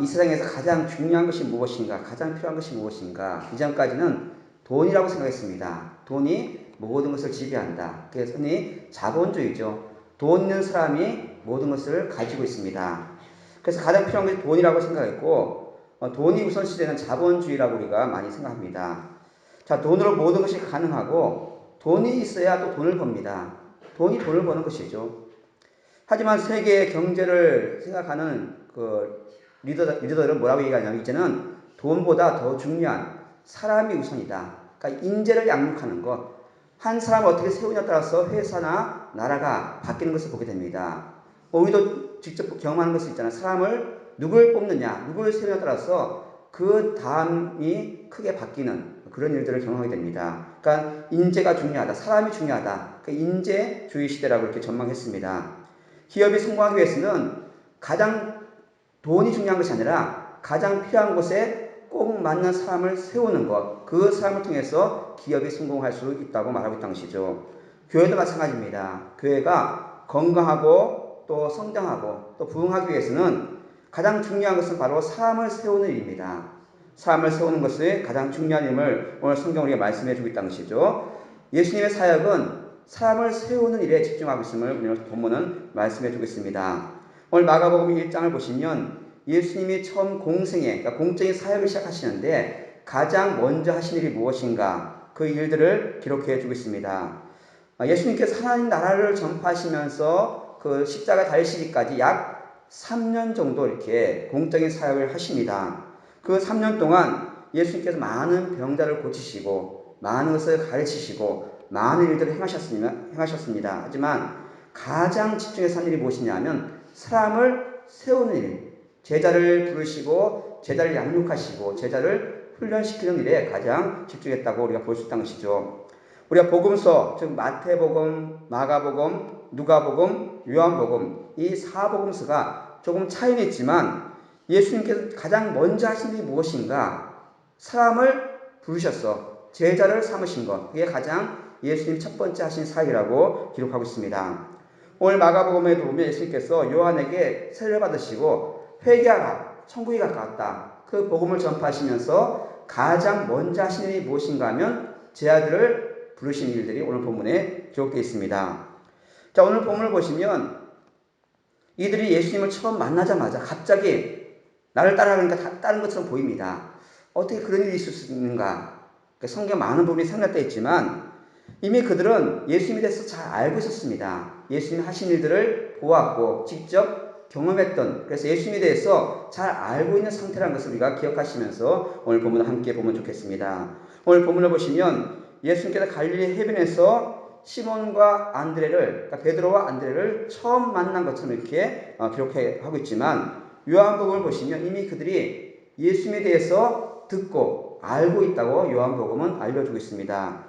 이 세상에서 가장 중요한 것이 무엇인가, 가장 필요한 것이 무엇인가. 이전까지는 돈이라고 생각했습니다. 돈이 모든 것을 지배한다. 그래서 흔히 자본주의죠. 돈 있는 사람이 모든 것을 가지고 있습니다. 그래서 가장 필요한 것이 돈이라고 생각했고, 돈이 우선시되는 자본주의라고 우리가 많이 생각합니다. 자, 돈으로 모든 것이 가능하고, 돈이 있어야 또 돈을 법니다. 돈이 돈을 버는 것이죠. 하지만 세계의 경제를 생각하는 리더들은 뭐라고 얘기하냐면, 이제는 돈보다 더 중요한 사람이 우선이다. 그러니까 인재를 양육하는 것. 한 사람을 어떻게 세우냐에 따라서 회사나 나라가 바뀌는 것을 보게 됩니다. 우리도 직접 경험하는 것이 있잖아요. 사람을 누굴 뽑느냐, 누굴 세우냐에 따라서 그 다음이 크게 바뀌는 그런 일들을 경험하게 됩니다. 그러니까 인재가 중요하다, 사람이 중요하다. 그러니까 인재주의 시대라고 이렇게 전망했습니다. 기업이 성공하기 위해서는 가장 돈이 중요한 것이 아니라 가장 필요한 곳에 꼭 맞는 사람을 세우는 것, 그 사람을 통해서 기업이 성공할 수 있다고 말하고 있다는 것이죠. 교회도 마찬가지입니다. 교회가 건강하고 또 성장하고 또 부흥하기 위해서는 가장 중요한 것은 바로 사람을 세우는 일입니다. 사람을 세우는 것이 가장 중요한 일임을 오늘 성경 우리가 말씀해 주고 있다는 것이죠. 예수님의 사역은 사람을 세우는 일에 집중하고 있음을 오늘 본문은 말씀해 주고 있습니다. 오늘 마가복음 1장을 보시면 예수님이 처음 공생애, 그러니까 공적인 사역을 시작하시는데 가장 먼저 하신 일이 무엇인가, 그 일들을 기록해 주고 있습니다. 예수님께서 하나님 나라를 전파하시면서 그 십자가 달리시기까지 약 3년 정도 이렇게 공적인 사역을 하십니다. 그 3년 동안 예수님께서 많은 병자를 고치시고 많은 것을 가르치시고 많은 일들을 행하셨습니다. 하지만 가장 집중해서 한 일이 무엇이냐면 사람을 세우는 일, 제자를 부르시고 제자를 양육하시고 제자를 훈련시키는 일에 가장 집중했다고 우리가 볼 수 있다는 것이죠. 우리가 복음서, 즉 마태복음, 마가복음, 누가복음, 요한복음, 이 4복음서가 조금 차이는 있지만 예수님께서 가장 먼저 하신 일이 무엇인가? 사람을 부르셔서 제자를 삼으신 것, 그게 가장 예수님 첫 번째 하신 사역이라고 기록하고 있습니다. 오늘 마가복음에도 보면 예수님께서 요한에게 세례를 받으시고 회개하라, 천국이 가까웠다, 그 복음을 전파하시면서 가장 먼저 하신 일이 무엇인가 하면 제 아들을 부르신 일들이 오늘 본문에 기록되어 있습니다. 자, 오늘 본문을 보시면 이들이 예수님을 처음 만나자마자 갑자기 나를 따라가니까 따른 것처럼 보입니다. 어떻게 그런 일이 있을 수 있는가? 성경 많은 부분이 생략되어 있지만 이미 그들은 예수님에 대해서 잘 알고 있었습니다. 예수님 하신 일들을 보았고 직접 경험했던, 그래서 예수님에 대해서 잘 알고 있는 상태라는 것을 우리가 기억하시면서 오늘 본문을 함께 보면 좋겠습니다. 오늘 본문을 보시면 예수님께서 갈릴리 해변에서 시몬과 안드레를, 그러니까 베드로와 안드레를 처음 만난 것처럼 이렇게 기록하고 있지만 요한복음을 보시면 이미 그들이 예수님에 대해서 듣고 알고 있다고 요한복음은 알려주고 있습니다.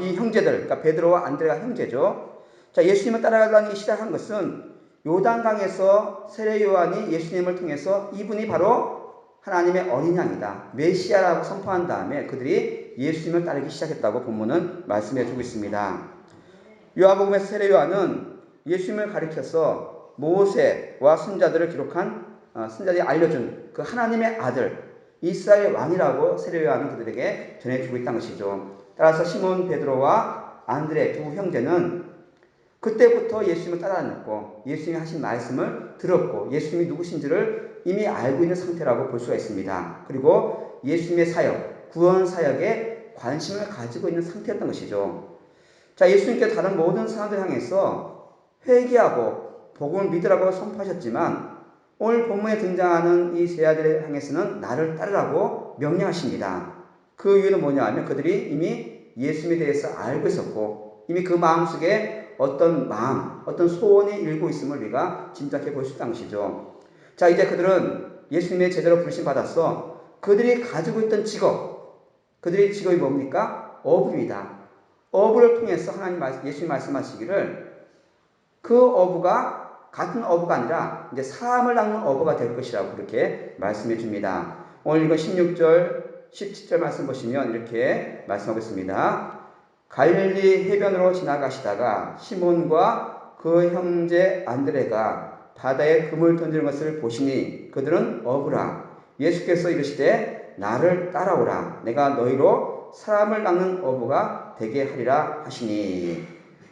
이 형제들, 그러니까 베드로와 안드레가 형제죠. 자, 예수님을 따라가기 시작한 것은 요단강에서 세례 요한이 예수님을 통해서 이분이 바로 하나님의 어린 양이다, 메시아라고 선포한 다음에 그들이 예수님을 따르기 시작했다고 본문은 말씀해 주고 있습니다. 요한복음의 세례 요한은 예수님을 가리켜서 모세와 선자들을 기록한 선자들이 알려준 그 하나님의 아들 이스라엘 왕이라고 세례 요한은 그들에게 전해주고 있다는 것이죠. 따라서 시몬 베드로와 안드레 두 형제는 그때부터 예수님을 따라다녔고 예수님이 하신 말씀을 들었고 예수님이 누구신지를 이미 알고 있는 상태라고 볼 수가 있습니다. 그리고 예수님의 사역, 구원 사역에 관심을 가지고 있는 상태였던 것이죠. 자, 예수님께서 다른 모든 사람들 향해서 회개하고 복음을 믿으라고 선포하셨지만 오늘 본문에 등장하는 이 세 아들을 향해서는 나를 따르라고 명령하십니다. 그 이유는 뭐냐 하면 그들이 이미 예수님에 대해서 알고 있었고 이미 그 마음속에 어떤 마음, 어떤 소원이 일고 있음을 우리가 짐작해 볼 수 있다는 것이죠. 자, 이제 그들은 예수님의 제자로 부르심 받았어. 그들이 가지고 있던 직업, 그들의 직업이 뭡니까? 어부입니다. 어부를 통해서 예수님 말씀하시기를 그 어부가 같은 어부가 아니라 이제 사람을 낚는 어부가 될 것이라고 그렇게 말씀해 줍니다. 오늘 이거 16절, 17절 말씀 보시면 이렇게 말씀하고 있습니다. 갈릴리 해변으로 지나가시다가 시몬과 그 형제 안드레가 바다에 금을 던지는 것을 보시니 그들은 어부라. 예수께서 이르시되 나를 따라오라. 내가 너희로 사람을 낚는 어부가 되게 하리라 하시니.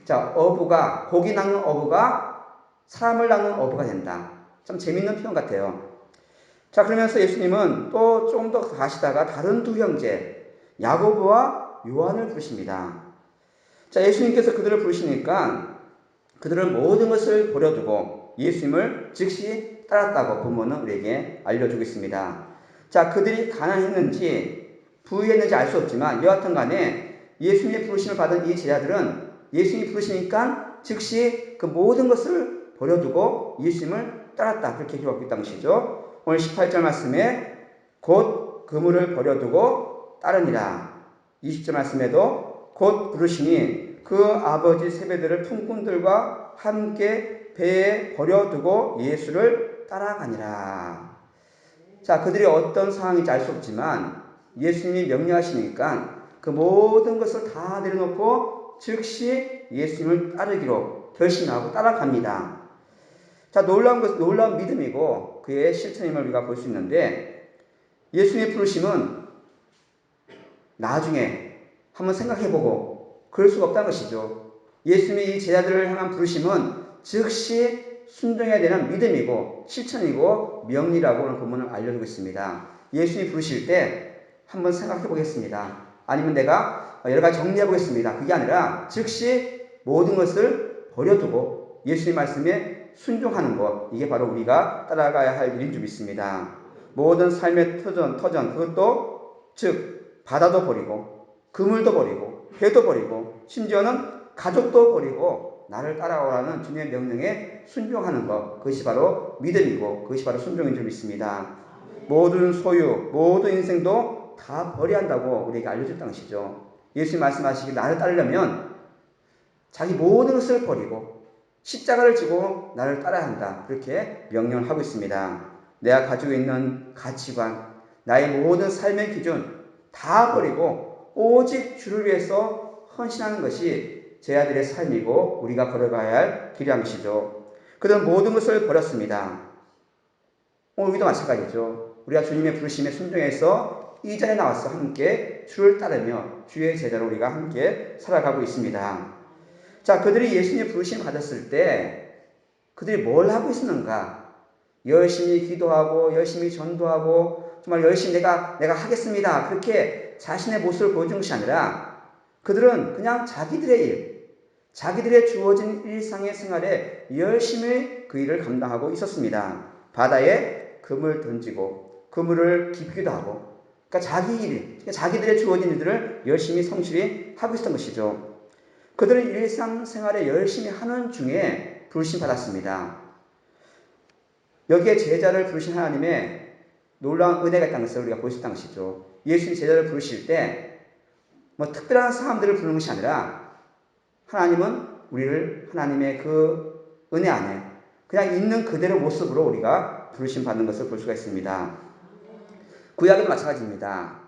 자, 어부가, 고기 낚는 어부가 사람을 낚는 어부가 된다. 참 재밌는 표현 같아요. 자, 그러면서 예수님은 또 좀 더 가시다가 다른 두 형제 야고보와 요한을 부르십니다. 자, 예수님께서 그들을 부르시니까 그들은 모든 것을 버려두고 예수님을 즉시 따랐다고 본문은 우리에게 알려주고 있습니다. 자, 그들이 가난했는지 부유했는지 알 수 없지만 여하튼 간에 예수님의 부르심을 받은 이 제자들은 예수님이 부르시니까 즉시 그 모든 것을 버려두고 예수님을 따랐다. 그렇게 기록하고 있다는 것이죠. 오늘 18절 말씀에 곧 그물을 버려두고 따르니라. 20절 말씀에도 곧 부르시니 그 아버지 세배들을 품꾼들과 함께 배에 버려두고 예수를 따라가니라. 자, 그들이 어떤 상황인지 알 수 없지만 예수님이 명령하시니까 그 모든 것을 다 내려놓고 즉시 예수님을 따르기로 결심하고 따라갑니다. 자, 놀라운 믿음이고 그의 실천임을 우리가 볼 수 있는데 예수님의 부르심은 나중에 한번 생각해보고 그럴 수가 없다는 것이죠. 예수님이 이 제자들을 향한 부르심은 즉시 순종해야 되는 믿음이고 실천이고 명리라고 오늘 본문을 알려주고 있습니다. 예수님이 부르실 때 한번 생각해 보겠습니다. 아니면 내가 여러 가지 정리해 보겠습니다. 그게 아니라 즉시 모든 것을 버려두고 예수님 말씀에 순종하는 것, 이게 바로 우리가 따라가야 할 일인 줄 믿습니다. 모든 삶의 터전 그것도 즉 바다도 버리고 그물도 버리고 배도 버리고 심지어는 가족도 버리고 나를 따라오라는 주님의 명령에 순종하는 것, 그것이 바로 믿음이고 그것이 바로 순종인 줄 믿습니다. 모든 소유, 모든 인생도 다 버려야 한다고 우리에게 알려줬다는 것이죠. 예수님 말씀하시길 나를 따르려면 자기 모든 것을 버리고 십자가를 지고 나를 따라야 한다. 그렇게 명령을 하고 있습니다. 내가 가지고 있는 가치관, 나의 모든 삶의 기준 다 버리고 오직 주를 위해서 헌신하는 것이 제 아들의 삶이고 우리가 걸어가야 할 길이란 것이죠. 그들은 모든 것을 버렸습니다. 우리도 마찬가지죠. 우리가 주님의 부르심에 순종해서 이 자리에 나와서 함께 주를 따르며 주의 제자로 우리가 함께 살아가고 있습니다. 자, 그들이 예수님의 부르심 받았을 때 그들이 뭘 하고 있었는가? 열심히 기도하고 열심히 전도하고 정말 열심히 내가 하겠습니다. 그렇게 자신의 모습을 보여준 것이 아니라 그들은 그냥 자기들의 일, 자기들의 주어진 일상의 생활에 열심히 그 일을 감당하고 있었습니다. 바다에 금을 던지고 그물을 깁기도 하고 그러니까 자기 일, 자기들의 주어진 일들을 열심히 성실히 하고 있었던 것이죠. 그들은 일상생활에 열심히 하는 중에 부르심 받았습니다. 여기에 제자를 부르신 하나님의 놀라운 은혜가 있다는 것을 우리가 볼 수 있다는 것이죠. 예수님 제자를 부르실 때 뭐 특별한 사람들을 부르는 것이 아니라 하나님은 우리를 하나님의 그 은혜 안에 그냥 있는 그대로 모습으로 우리가 부르심 받는 것을 볼 수가 있습니다. 구약에도 마찬가지입니다.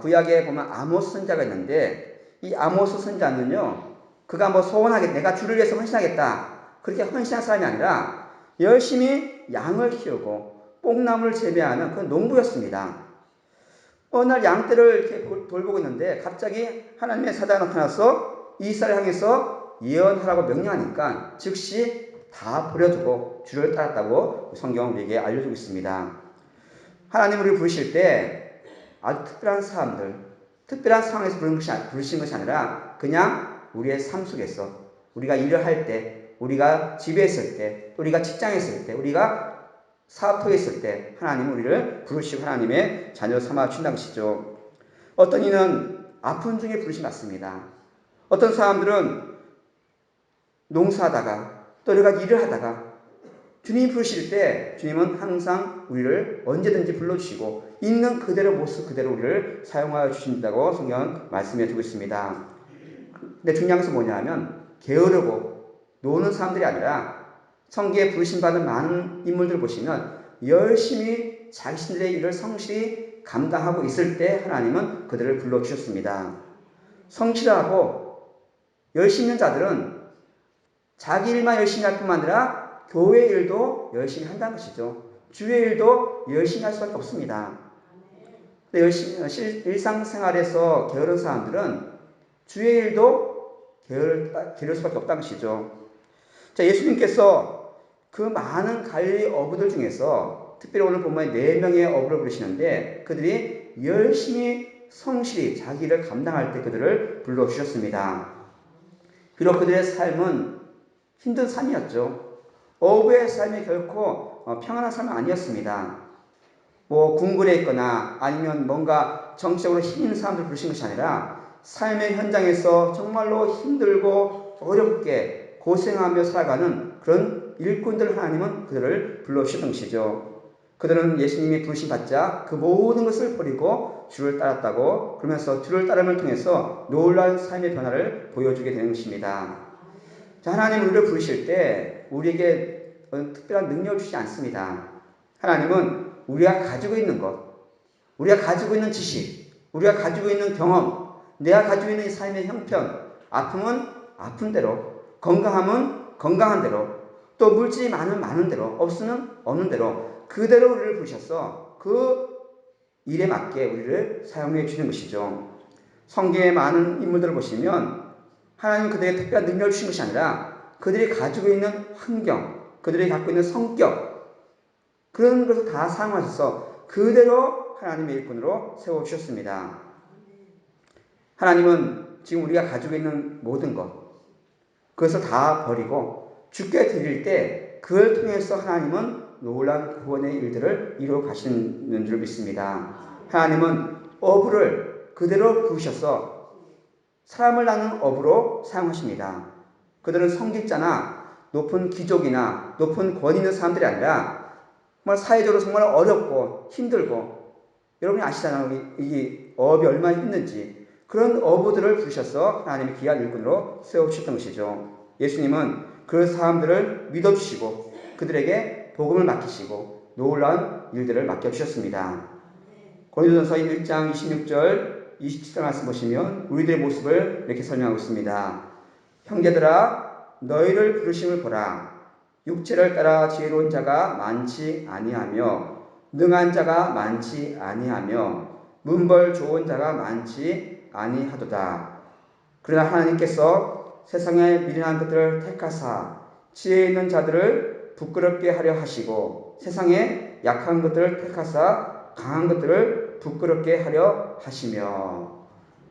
구약에 보면 아모스 선지자가 있는데 이 아모스 선지자는요, 그가 뭐 소원하겠다, 내가 주를 위해서 헌신하겠다, 그렇게 헌신한 사람이 아니라 열심히 양을 키우고 뽕나무를 재배하는 그런 농부였습니다. 어느 날 양떼를 이렇게 돌보고 있는데 갑자기 하나님의 사자가 나타나서 이스라엘 향해서 예언하라고 명령하니까 즉시 다 버려두고 주를 따랐다고 성경은 우리에게 알려주고 있습니다. 하나님 우리를 부르실 때 아주 특별한 사람들, 특별한 상황에서 부르신 것이 아니라 그냥 우리의 삶 속에서 우리가 일을 할 때, 우리가 집에 있을 때, 우리가 직장에 있을 때, 우리가 사업터에 있을 때 하나님은 우리를 부르시고 하나님의 자녀 삼아 주신다는 것이죠. 어떤 이는 아픈 중에 부르심 받습니다. 어떤 사람들은 농사하다가 또 여러 가지 일을 하다가 주님이 부르실 때 주님은 항상 우리를 언제든지 불러주시고 있는 그대로 모습 그대로 우리를 사용하여 주신다고 성경은 말씀해 주고 있습니다. 근데 중요한 것은 뭐냐 하면 게으르고 노는 사람들이 아니라 성경에 부르심받은 많은 인물들을 보시면 열심히 자신들의 일을 성실히 감당하고 있을 때 하나님은 그들을 불러주셨습니다. 성실하고 열심히 있는 자들은 자기 일만 열심히 할 뿐만 아니라 교회 일도 열심히 한다는 것이죠. 주의 일도 열심히 할 수밖에 없습니다. 일상생활에서 게으른 사람들은 주의 일도 게으를 수밖에 없다는 것이죠. 자, 예수님께서 그 많은 갈릴리 어부들 중에서 특별히 오늘 본문에 4명의 어부를 부르시는데 그들이 열심히 성실히 자기를 감당할 때 그들을 불러주셨습니다. 비록 그들의 삶은 힘든 삶이었죠. 어부의 삶이 결코 평안한 삶은 아니었습니다. 궁굴에 있거나 아니면 뭔가 정치적으로 힘 있는 사람들 부르신 것이 아니라 삶의 현장에서 정말로 힘들고 어렵게 고생하며 살아가는 그런 일꾼들 하나님은 그들을 불러주셨던 것이죠. 그들은 예수님이 부르심 받자 그 모든 것을 버리고 주를 따랐다고 그러면서 주를 따름을 통해서 놀라운 삶의 변화를 보여주게 되는 것입니다. 자, 하나님 우리를 부르실 때 우리에게 특별한 능력을 주지 않습니다. 하나님은 우리가 가지고 있는 것, 우리가 가지고 있는 지식, 우리가 가지고 있는 경험, 내가 가지고 있는 삶의 형편, 아픔은 아픈 대로, 건강함은 건강한 대로, 또 물질이 많은 대로, 없는 대로 그대로 우리를 부르셔서 그 일에 맞게 우리를 사용해 주는 것이죠. 성경의 많은 인물들을 보시면 하나님 그들에게 특별한 능력을 주신 것이 아니라 그들이 가지고 있는 환경, 그들이 갖고 있는 성격 그런 것을 다 사용하셔서 그대로 하나님의 일꾼으로 세워주셨습니다. 하나님은 지금 우리가 가지고 있는 모든 것 그것을 다 버리고 주께 드릴 때 그걸 통해서 하나님은 놀라운 구원의 일들을 이루어 가시는 줄 믿습니다. 하나님은 어부를 그대로 부으셔서 사람을 낳는 어부로 사용하십니다. 그들은 성직자나 높은 귀족이나 높은 권위 있는 사람들이 아니라 정말 사회적으로 정말 어렵고 힘들고 여러분이 아시잖아요. 이 어업이 얼마나 힘든지 그런 어부들을 부르셔서 하나님의 귀한 일꾼으로 세워주셨던 것이죠. 예수님은 그 사람들을 믿어주시고 그들에게 복음을 맡기시고 놀라운 일들을 맡겨주셨습니다. 고린도전서 1장 26절 27절 말씀 보시면 우리들의 모습을 이렇게 설명하고 있습니다. 형제들아 너희를 부르심을 보라. 육체를 따라 지혜로운 자가 많지 아니하며 능한 자가 많지 아니하며 문벌 좋은 자가 많지 아니하도다. 그러나 하나님께서 세상에 미련한 것들을 택하사 지혜 있는 자들을 부끄럽게 하려 하시고 세상에 약한 것들을 택하사 강한 것들을 부끄럽게 하려 하시며.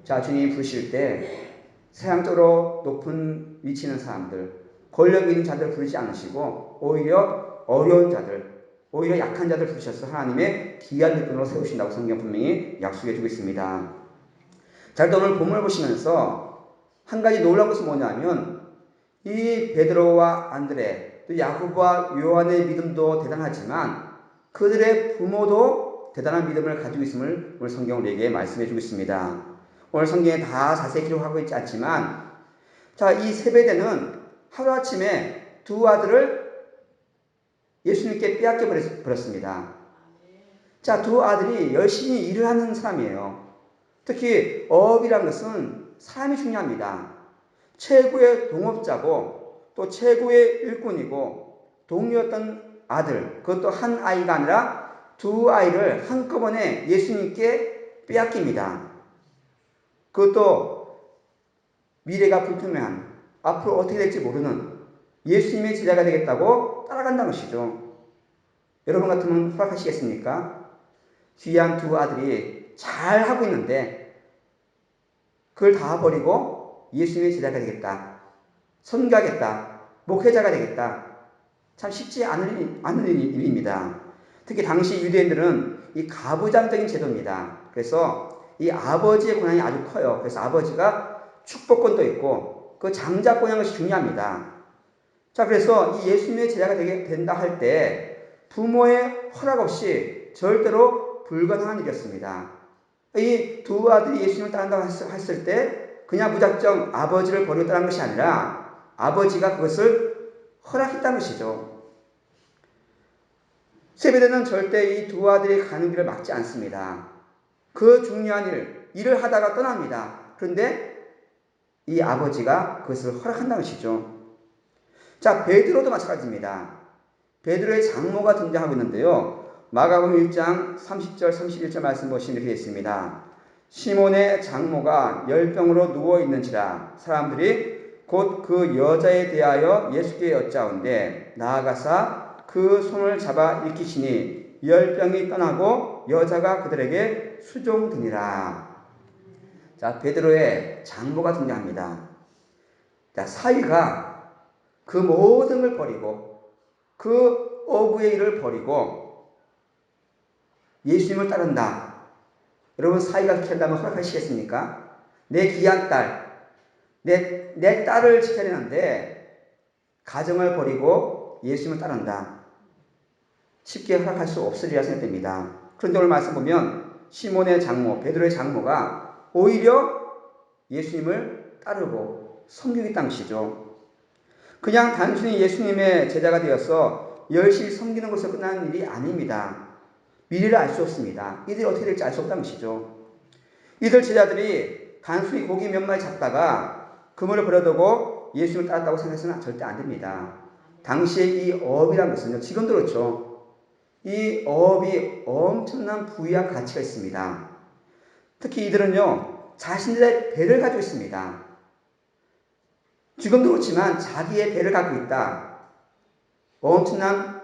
자, 주님이 부르실 때 세상적으로 높은 위치 있는 사람들, 권력 있는 자들을 부르지 않으시고 오히려 어려운 자들, 오히려 약한 자들 부르셔서 하나님의 귀한 일꾼으로 세우신다고 성경 분명히 약속해주고 있습니다. 자, 또 오늘 본문을 보시면서 한 가지 놀라운 것은 뭐냐면 이 베드로와 안드레, 또 야고보와 요한의 믿음도 대단하지만 그들의 부모도 대단한 믿음을 가지고 있음을 오늘 성경은 우리에게 말씀해주고 있습니다. 오늘 성경에 다 자세히 기록하고 있지 않지만 자, 이 세베대는 하루아침에 두 아들을 예수님께 빼앗겨 버렸습니다. 자, 두 아들이 열심히 일을 하는 사람이에요. 특히 어업이란 것은 사람이 중요합니다. 최고의 동업자고 또 최고의 일꾼이고 동료였던 아들, 그것도 한 아이가 아니라 두 아이를 한꺼번에 예수님께 빼앗깁니다. 그것도 미래가 불투명한 앞으로 어떻게 될지 모르는 예수님의 제자가 되겠다고 따라간다는 것이죠. 여러분 같으면 허락하시겠습니까? 귀한 두 아들이 잘 하고 있는데 그걸 다 버리고 예수님의 제자가 되겠다, 선교하겠다, 목회자가 되겠다, 참 쉽지 않은 일입니다. 특히 당시 유대인들은 이 가부장적인 제도입니다. 그래서 이 아버지의 권한이 아주 커요. 그래서 아버지가 축복권도 있고 그 장자권이라는 것이 중요합니다. 자, 그래서 이 예수님의 제자가 된다 할 때 부모의 허락 없이 절대로 불가능한 일이었습니다. 이 두 아들이 예수님을 따른다고 했을 때 그냥 무작정 아버지를 버리고 따른 것이 아니라 아버지가 그것을 허락했다는 것이죠. 세베대는 절대 이 두 아들이 가는 길을 막지 않습니다. 그 중요한 일을 하다가 떠납니다. 그런데 이 아버지가 그것을 허락한다는 것이죠. 자, 베드로도 마찬가지입니다. 베드로의 장모가 등장하고 있는데요. 마가복음 1장 30절 31절 말씀 보시면 이렇게 있습니다. 시몬의 장모가 열병으로 누워있는지라 사람들이 곧 그 여자에 대하여 예수께 여짜온데 나아가사 그 손을 잡아 일으키시니 열병이 떠나고 여자가 그들에게 수종드니라. 자, 베드로의 장모가 등장합니다. 자, 사위가 그 모든 걸 버리고 그 어부의 일을 버리고 예수님을 따른다. 여러분, 사위가 그렇게 한다면 허락하시겠습니까? 내 귀한 딸, 내 딸을 지켜야 되는데 가정을 버리고 예수님을 따른다. 쉽게 허락할 수 없으리라 생각됩니다. 그런데 오늘 말씀 보면 시몬의 장모, 베드로의 장모가 오히려 예수님을 따르고 섬기겠다는 것이죠. 그냥 단순히 예수님의 제자가 되어서 열심히 섬기는 것으로 끝나는 일이 아닙니다. 미래를 알 수 없습니다. 이들이 어떻게 될지 알 수 없다는 것이죠. 이들 제자들이 단순히 고기 몇 마리 잡다가 그물을 버려두고 예수님을 따랐다고 생각해서는 절대 안 됩니다. 당시에 이 어업이라는 것은요, 지금도 그렇죠. 이 어업이 엄청난 부유한 가치가 있습니다. 특히 이들은요, 자신들의 배를 가지고 있습니다. 지금도 그렇지만 자기의 배를 갖고 있다. 엄청난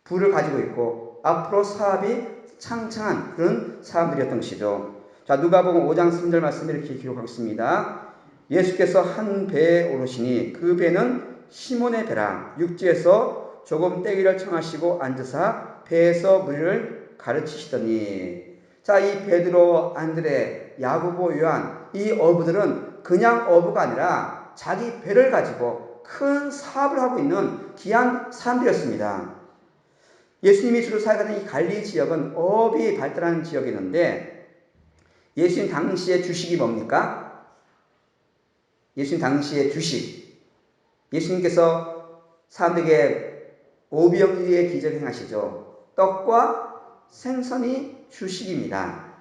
부를 가지고 있고 앞으로 사업이 창창한 그런 사람들이었던 것이죠. 자, 누가복음 5장 3절 말씀 이렇게 기록하고 있습니다. 예수께서 한 배에 오르시니 그 배는 시몬의 배라. 육지에서 조금 떼기를 청하시고 앉으사 배에서 무리를 가르치시더니. 자, 이 베드로, 안드레, 야고보, 요한 이 어부들은 그냥 어부가 아니라 자기 배를 가지고 큰 사업을 하고 있는 귀한 사람들이었습니다. 예수님이 주로 살아가는 이 갈릴리 지역은 어업이 발달하는 지역이었는데 예수님 당시의 주식이 뭡니까? 예수님 당시의 주식. 예수님께서 사람들에게 오병이어의 기적을 행하시죠. 떡과 생선이 주식입니다.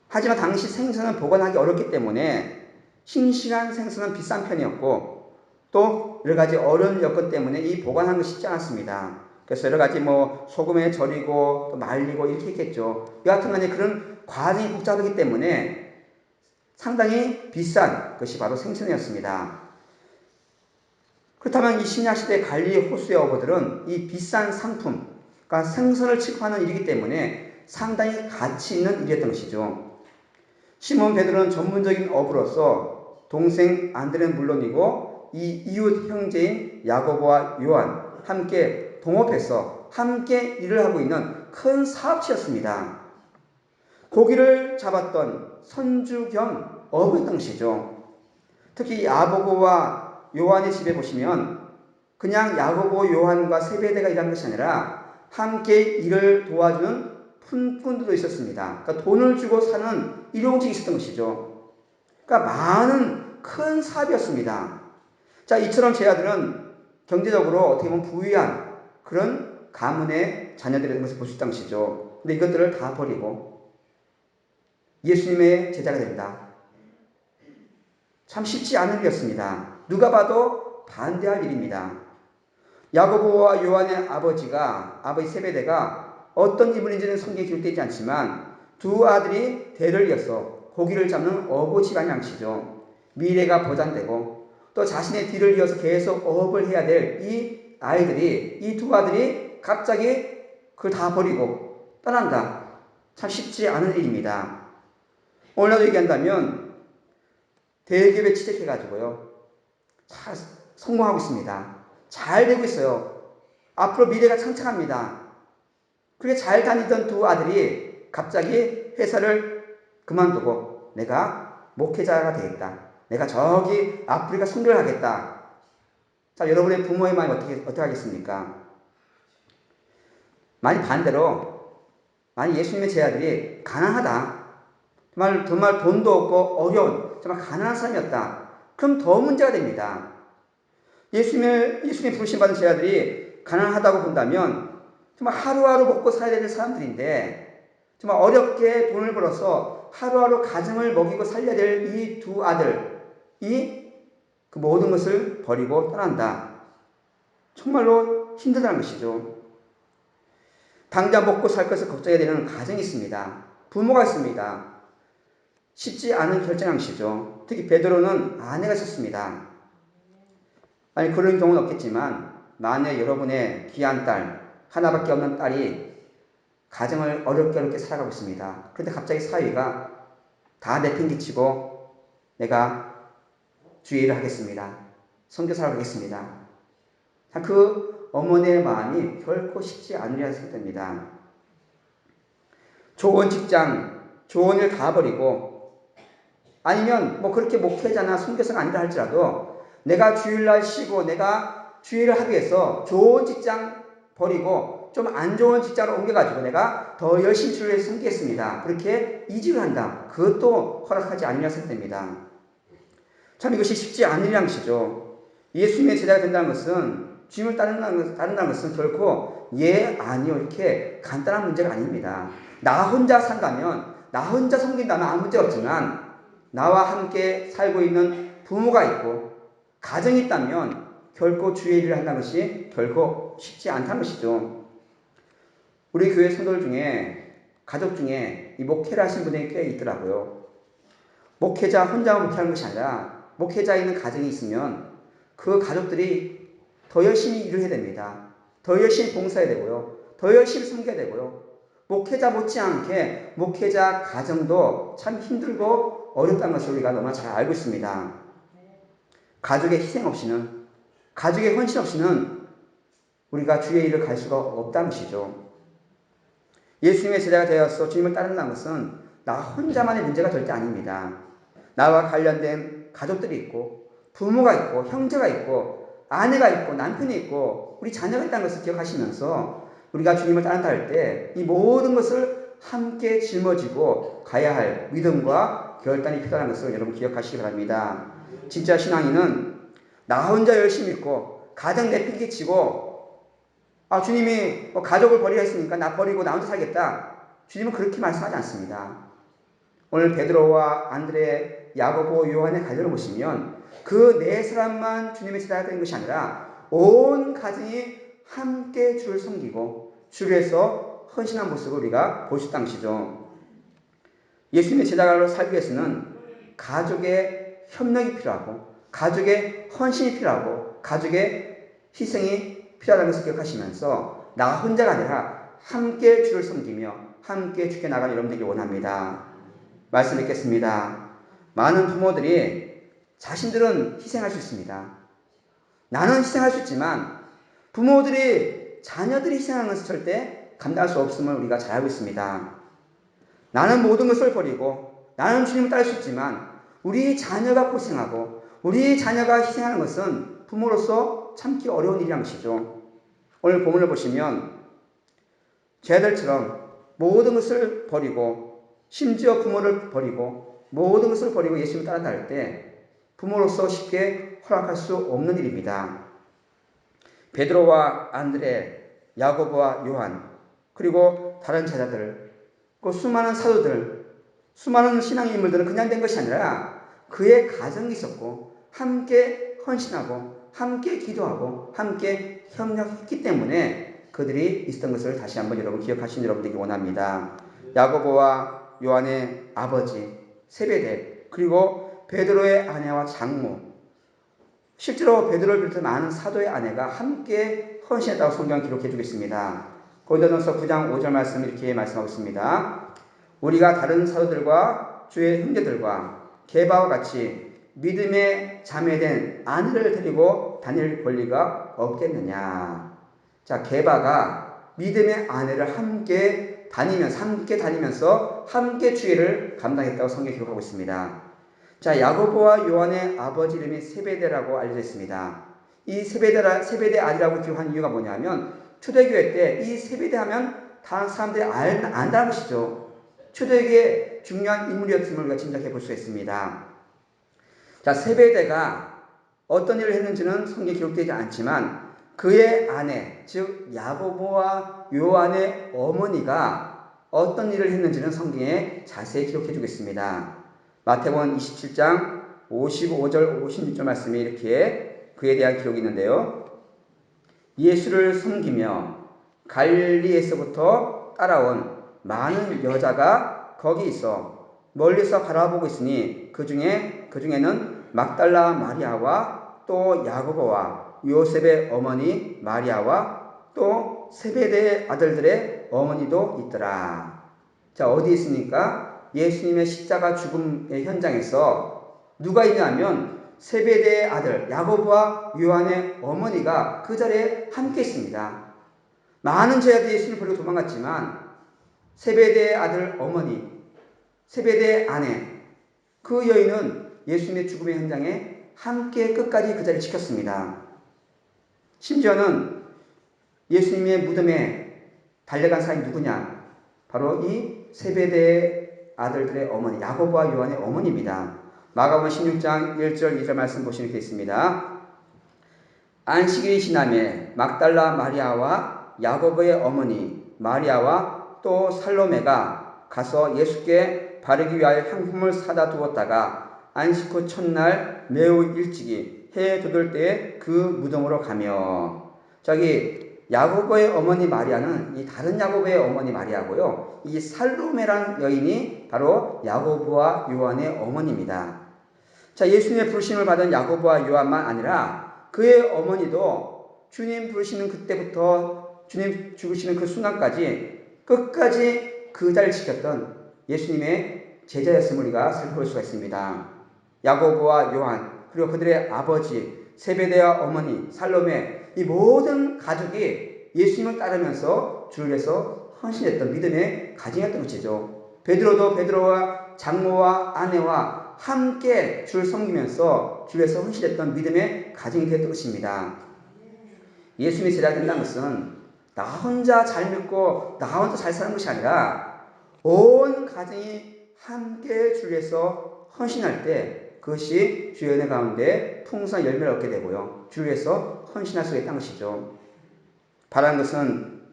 하지만 당시 생선을 보관하기 어렵기 때문에 싱싱한 생선은 비싼 편이었고 또 여러 가지 어려운 여건 때문에 이 보관하는 것이 쉽지 않았습니다. 그래서 여러 가지 소금에 절이고 또 말리고 이렇게 했겠죠. 여하튼 간에 그런 과정이 복잡하기 때문에 상당히 비싼 것이 바로 생선이었습니다. 그렇다면 이 신약시대 갈릴리 호수의 어부들은 이 비싼 상품, 그러니까 생선을 취급하는 일이기 때문에 상당히 가치 있는 일이었던 것이죠. 시몬 베드로는 전문적인 어부로서 동생 안드레는 물론이고 이 이웃 형제인 야고보와 요한 함께 동업해서 함께 일을 하고 있는 큰 사업체였습니다. 고기를 잡았던 선주 겸 어부였던 것이죠. 특히 야고보와 요한의 집에 보시면 그냥 야고보, 요한과 세베대가 일한 것이 아니라 함께 일을 도와주는 품꾼들도 있었습니다. 그러니까 돈을 주고 사는 일용직이 있었던 것이죠. 그러니까 많은 큰 사업이었습니다. 자, 이처럼 제자들은 경제적으로 어떻게 보면 부유한 그런 가문의 자녀들이라는 것을 볼 수 있다는 것이죠. 근데 이것들을 다 버리고 예수님의 제자가 된다. 참 쉽지 않은 일이었습니다. 누가 봐도 반대할 일입니다. 야고보와 요한의 아버지 세베대가 어떤 인물인지는 성경에 기록되지 않지만 두 아들이 대를 이어서 고기를 잡는 어부 집안 양식이죠. 미래가 보장되고 또 자신의 뒤를 이어서 계속 어업을 해야 될 이 두 아들이 갑자기 그걸 다 버리고 떠난다. 참 쉽지 않은 일입니다. 오늘날도 얘기한다면 대기업에 취직해가지고요. 잘 성공하고 있습니다. 잘 되고 있어요. 앞으로 미래가 창창합니다. 그렇게 잘 다니던 두 아들이 갑자기 회사를 그만두고 내가 목회자가 되겠다. 내가 저기 아프리카 선교를 하겠다. 자, 여러분의 부모의 마음이 어떻게 하겠습니까? 반대로 예수님의 제자들이 가난하다. 정말 돈도 없고 어려운 정말 가난한 사람이었다. 그럼 더 문제가 됩니다. 예수님의 부르심 받은 제자들이 가난하다고 본다면 정말 하루하루 먹고 살아야 되는 사람들인데 정말 어렵게 돈을 벌어서 하루하루 가정을 먹이고 살려야 될 이 두 아들이 그 모든 것을 버리고 떠난다. 정말로 힘들다는 것이죠. 당장 먹고 살 것을 걱정해야 되는 가정이 있습니다. 부모가 있습니다. 쉽지 않은 결정한 것이죠. 특히 베드로는 아내가 있었습니다. 아니 그런 경우는 없겠지만 만약 여러분의 귀한 딸, 하나밖에 없는 딸이 가정을 어렵게 살아가고 있습니다. 그런데 갑자기 사위가 다 내팽개치고 내가 주의를 하겠습니다. 선교사를 하겠습니다. 그 어머니의 마음이 결코 쉽지 않으리라 생각됩니다. 좋은 직장, 좋은 일 다 버리고 아니면 뭐 그렇게 목회자나 선교사가 아니라 할지라도 내가 주일날 쉬고 내가 주일을 하기 위해서 좋은 직장 버리고 좀 안 좋은 직장으로 옮겨가지고 내가 더 열심히 주를 섬기겠습니다. 그렇게 이직을 한다. 그것도 허락하지 않으려 생각됩니다. 참 이것이 쉽지 않으리란 것이죠. 예수님의 제자가 된다는 것은 주님을 따른다는 것은 결코 아니요 이렇게 간단한 문제가 아닙니다. 나 혼자 산다면 나 혼자 섬긴다면 아무 문제 없지만 나와 함께 살고 있는 부모가 있고 가정이 있다면 결코 주의 일을 한다는 것이 결코 쉽지 않다는 것이죠. 우리 교회 성도들 중에 가족 중에 이 목회를 하신 분이 꽤 있더라고요. 목회자 혼자 목회하는 것이 아니라 목회자 있는 가정이 있으면 그 가족들이 더 열심히 일을 해야 됩니다. 더 열심히 봉사해야 되고요. 더 열심히 섬겨야 되고요. 목회자 못지않게 목회자 가정도 참 힘들고 어렵다는 것을 우리가 너무나 잘 알고 있습니다. 가족의 희생 없이는, 가족의 헌신 없이는 우리가 주의 일을 갈 수가 없다는 것이죠. 예수님의 제자가 되어서 주님을 따른다는 것은 나 혼자만의 문제가 절대 아닙니다. 나와 관련된 가족들이 있고 부모가 있고 형제가 있고 아내가 있고 남편이 있고 우리 자녀가 있다는 것을 기억하시면서 우리가 주님을 따른다 할 때 이 모든 것을 함께 짊어지고 가야 할 믿음과 결단이 필요한 것을 여러분 기억하시기 바랍니다. 진짜 신앙인은 나 혼자 열심히 있고 가정 내팽개치고 주님이 가족을 버리라 했으니까 나 버리고 나 혼자 살겠다. 주님은 그렇게 말씀하지 않습니다. 오늘 베드로와 안드레, 야고보, 요한의 갈려를 보시면 그 네 사람만 주님의 제자가 된 것이 아니라 온 가정이 함께 주를 섬기고 주를 위해서 헌신한 모습을 우리가 볼 수 있다는 것이죠. 예수님의 제자로 살기 위해서는 가족의 협력이 필요하고 가족의 헌신이 필요하고 가족의 희생이 필요하다는 것을 기억하시면서 나 혼자가 아니라 함께 주를 섬기며 함께 주께 나가는 여러분 되길 원합니다. 말씀 읽겠습니다. 많은 부모들이 자신들은 희생할 수 있습니다. 나는 희생할 수 있지만 부모들이 자녀들이 희생하는 것을 절대 감당할 수 없음을 우리가 잘 알고 있습니다. 나는 모든 것을 버리고 나는 주님을 따를 수 있지만 우리 자녀가 고생하고 우리 자녀가 희생하는 것은 부모로서 참기 어려운 일이란 것이죠. 오늘 본문을 보시면 제자들처럼 모든 것을 버리고 심지어 부모를 버리고 모든 것을 버리고 예수님을 따라갈 때 부모로서 쉽게 허락할 수 없는 일입니다. 베드로와 안드레, 야고보와 요한 그리고 다른 제자들 그 수많은 사도들 수많은 신앙의 인물들은 그냥 된 것이 아니라 그의 가정이 있었고 함께 헌신하고 함께 기도하고 함께 협력했기 때문에 그들이 있었던 것을 다시 한번 여러분 기억하시는 여러분 되기 원합니다. 야고보와 요한의 아버지 세베대 그리고 베드로의 아내와 장모 실제로 베드로를 비롯한 많은 사도의 아내가 함께 헌신했다고 성경은 기록해주고 있습니다. 고린도전서 9장 5절 말씀 이렇게 말씀하고 있습니다. 우리가 다른 사도들과 주의 형제들과 게바와 같이 믿음의 자매된 아내를 데리고 다닐 권리가 없겠느냐. 자, 게바가 믿음의 아내를 함께 다니면서 함께 주의를 감당했다고 성경에 기록하고 있습니다. 자, 야고보와 요한의 아버지 이름이 세베대라고 알려져 있습니다. 이 세베대 아들이라고 기록한 이유가 뭐냐면 초대교회 때 이 세베대 하면 다른 사람들이 안다는 것이죠. 초대교회의 중요한 인물이었음을 우리가 짐작해 볼 수 있습니다. 자, 세베대가 어떤 일을 했는지는 성경에 기록되지 않지만 그의 아내, 즉 야고보와 요한의 어머니가 어떤 일을 했는지는 성경에 자세히 기록해 주겠습니다. 마태복음 27장 55절 56절 말씀에 이렇게 그에 대한 기록이 있는데요. 예수를 섬기며 갈릴리에서부터 따라온 많은 여자가 거기 있어 멀리서 바라보고 있으니 그중에는 막달라 마리아와 또 야고보와 요셉의 어머니 마리아와 또 세베대의 아들들의 어머니도 있더라. 자, 어디 있습니까? 예수님의 십자가 죽음의 현장에서 누가 있냐면 세베대의 아들 야고보와 요한의 어머니가 그 자리에 함께 있습니다. 많은 제자들이 예수님을 버리고 도망갔지만 세베대의 아들 어머니, 세베대의 아내, 그 여인은 예수님의 죽음의 현장에 함께 끝까지 그 자리를 지켰습니다. 심지어는 예수님의 무덤에 달려간 사람이 누구냐? 바로 이 세베대의 아들들의 어머니, 야고보와 요한의 어머니입니다. 마가복음 16장 1절 2절 말씀 보시면 이렇게 있습니다. 안식일이 지나매 막달라 마리아와 야고보의 어머니 마리아와 또 살로메가 가서 예수께 바르기 위하여 향품을 사다 두었다가 안식 후 첫날 매우 일찍이 해 돋을 때에 그 무덤으로 가며. 저기 야고보의 어머니 마리아는 이 다른 야고보의 어머니 마리아고요. 이 살로메란 여인이 바로 야고보와 요한의 어머니입니다. 자, 예수님의 부르심을 받은 야고보와 요한만 아니라 그의 어머니도 주님 부르시는 그때부터 주님 죽으시는 그 순간까지 끝까지 그 자리를 지켰던 예수님의 제자였음을 우리가 살펴볼 수가 있습니다. 야고보와 요한 그리고 그들의 아버지 세베대와 어머니 살로메, 이 모든 가족이 예수님을 따르면서 주를 위해서 헌신했던 믿음의 가정이었던 것이죠. 베드로도 베드로와 장모와 아내와 함께 주를 섬기면서 주를 위해서 헌신했던 믿음의 가정이 되었던 것입니다. 예수님의 제자가 된다는 것은 나 혼자 잘 믿고 나 혼자 잘 사는 것이 아니라 온 가정이 함께 주를 위해서 헌신할 때 그것이 주의 은혜 가운데 풍성한 열매를 얻게 되고요. 주를 위해서 헌신할 수 있다는 것이죠. 바라는 것은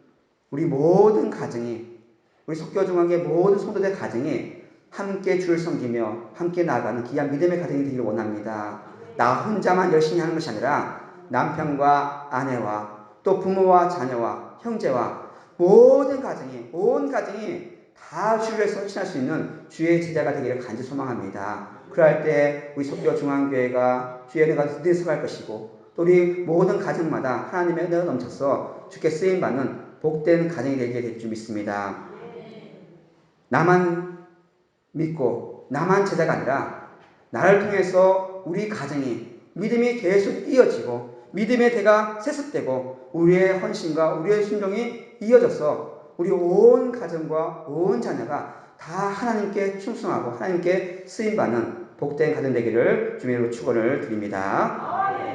우리 모든 가정이, 우리 속교중앙의 모든 성도들 가정이 함께 주를 섬기며 함께 나아가는 귀한 믿음의 가정이 되기를 원합니다. 나 혼자만 열심히 하는 것이 아니라 남편과 아내와 또 부모와 자녀와 형제와 모든 가정이, 온 가정이 다 주를 위해서 헌신할 수 있는 주의 제자가 되기를 간절히 소망합니다. 그럴 때 우리 속교중앙교회가 주의 은혜가 드디어 서갈 것이고 또 우리 모든 가정마다 하나님의 은혜가 넘쳐서 주께 쓰임받는 복된 가정이 되게 될 줄 믿습니다. 나만 믿고 나만 제자가 아니라 나를 통해서 우리 가정이 믿음이 계속 이어지고 믿음의 대가 세습되고 우리의 헌신과 우리의 순종이 이어져서 우리 온 가정과 온 자녀가 다 하나님께 충성하고 하나님께 쓰임받는 복된 가정 되기를 주님으로 축원을 드립니다.